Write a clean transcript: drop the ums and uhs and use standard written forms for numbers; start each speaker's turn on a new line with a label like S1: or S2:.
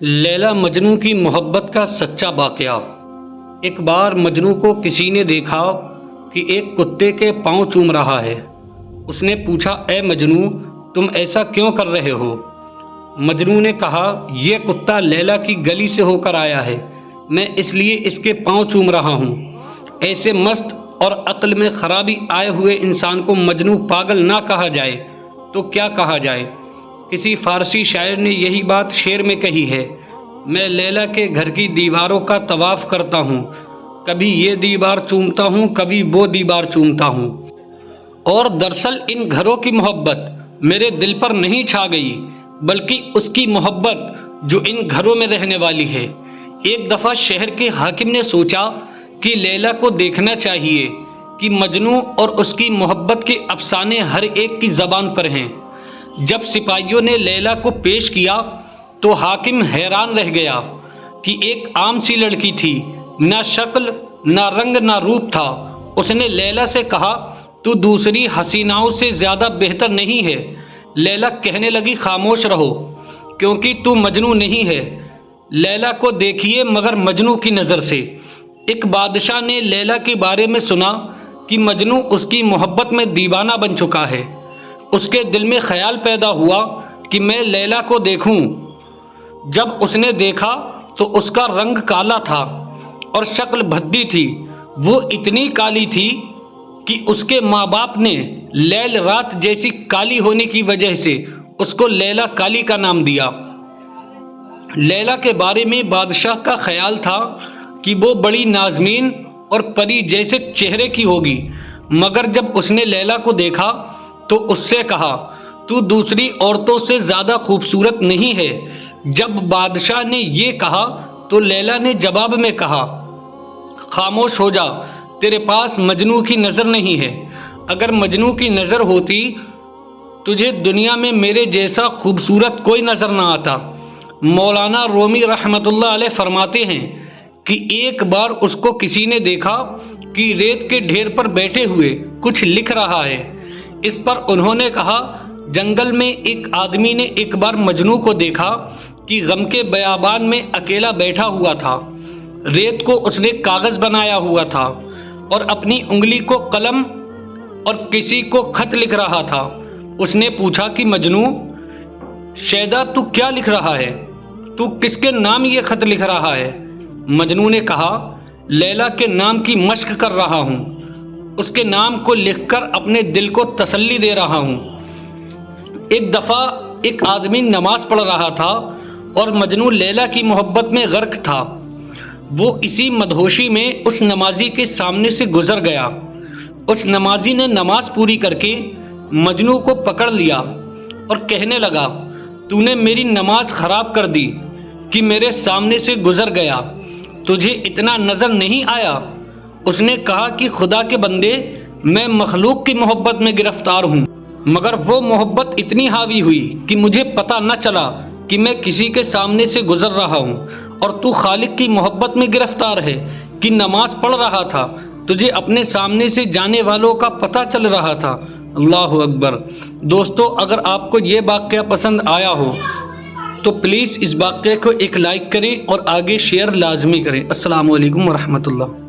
S1: لیلا مجنو کی محبت کا سچا واقعہ۔ ایک بار مجنو کو کسی نے دیکھا کہ ایک کتے کے پاؤں چوم رہا ہے۔ اس نے پوچھا، اے مجنو، تم ایسا کیوں کر رہے ہو؟ مجنو نے کہا، یہ کتا لیلا کی گلی سے ہو کر آیا ہے، میں اس لیے اس کے پاؤں چوم رہا ہوں۔ ایسے مست اور عقل میں خرابی آئے ہوئے انسان کو مجنو پاگل نہ کہا جائے تو کیا کہا جائے؟ کسی فارسی شاعر نے یہی بات شعر میں کہی ہے، میں لیلا کے گھر کی دیواروں کا طواف کرتا ہوں، کبھی یہ دیوار چومتا ہوں، کبھی وہ دیوار چومتا ہوں۔ اور دراصل ان گھروں کی محبت میرے دل پر نہیں چھا گئی، بلکہ اس کی محبت جو ان گھروں میں رہنے والی ہے۔ ایک دفعہ شہر کے حاکم نے سوچا کہ لیلا کو دیکھنا چاہیے کہ مجنو اور اس کی محبت کے افسانے ہر ایک کی زبان پر ہیں۔ جب سپاہیوں نے لیلا کو پیش کیا تو حاکم حیران رہ گیا کہ ایک عام سی لڑکی تھی، نہ شکل نہ رنگ نہ روپ تھا۔ اس نے لیلا سے کہا، تو دوسری حسیناؤں سے زیادہ بہتر نہیں ہے۔ لیلا کہنے لگی، خاموش رہو، کیونکہ تو مجنو نہیں ہے۔ لیلا کو دیکھیے مگر مجنو کی نظر سے۔ ایک بادشاہ نے لیلا کے بارے میں سنا کہ مجنو اس کی محبت میں دیوانہ بن چکا ہے۔ اس کے دل میں خیال پیدا ہوا کہ میں لیلا کو دیکھوں۔ جب اس نے دیکھا تو اس کا رنگ کالا تھا اور شکل بھدی تھی۔ وہ اتنی کالی تھی کہ اس کے ماں باپ نے لیل رات جیسی کالی ہونے کی وجہ سے اس کو لیلا کالی کا نام دیا۔ لیلا کے بارے میں بادشاہ کا خیال تھا کہ وہ بڑی نازنین اور پری جیسے چہرے کی ہوگی، مگر جب اس نے لیلا کو دیکھا تو اس سے کہا، تو دوسری عورتوں سے زیادہ خوبصورت نہیں ہے۔ جب بادشاہ نے یہ کہا تو لیلا نے جواب میں کہا، خاموش ہو جا، تیرے پاس مجنو کی نظر نہیں ہے۔ اگر مجنو کی نظر ہوتی تجھے دنیا میں میرے جیسا خوبصورت کوئی نظر نہ آتا۔ مولانا رومی رحمۃ اللہ علیہ فرماتے ہیں کہ ایک بار اس کو کسی نے دیکھا کہ ریت کے ڈھیر پر بیٹھے ہوئے کچھ لکھ رہا ہے۔ اس پر انہوں نے کہا، جنگل میں ایک آدمی نے ایک بار مجنو کو دیکھا کہ غم کے بیابان میں اکیلا بیٹھا ہوا تھا۔ ریت کو اس نے کاغذ بنایا ہوا تھا اور اپنی انگلی کو قلم اور کسی کو خط لکھ رہا تھا۔ اس نے پوچھا کہ مجنو، شیدا تو کیا لکھ رہا ہے؟ تو کس کے نام یہ خط لکھ رہا ہے؟ مجنو نے کہا، لیلا کے نام کی مشق کر رہا ہوں، اس کے نام کو لکھ کر اپنے دل کو تسلی دے رہا ہوں۔ ایک دفعہ ایک آدمی نماز پڑھ رہا تھا اور مجنو لیلا کی محبت میں غرق تھا۔ وہ اسی مدہوشی میں اس نمازی کے سامنے سے گزر گیا۔ اس نمازی نے نماز پوری کر کے مجنو کو پکڑ لیا اور کہنے لگا، تو نے میری نماز خراب کر دی کہ میرے سامنے سے گزر گیا، تجھے اتنا نظر نہیں آیا؟ اس نے کہا کہ خدا کے بندے، میں مخلوق کی محبت میں گرفتار ہوں، مگر وہ محبت اتنی حاوی ہوئی کہ مجھے پتہ نہ چلا کہ میں کسی کے سامنے سے گزر رہا ہوں، اور تو خالق کی محبت میں گرفتار ہے کہ نماز پڑھ رہا تھا، تجھے اپنے سامنے سے جانے والوں کا پتہ چل رہا تھا۔ اللہ اکبر۔ دوستو، اگر آپ کو یہ واقعہ پسند آیا ہو تو پلیز اس واقعے کو ایک لائک کریں اور آگے شیئر لازمی کریں۔ السلام علیکم ورحمۃ اللہ۔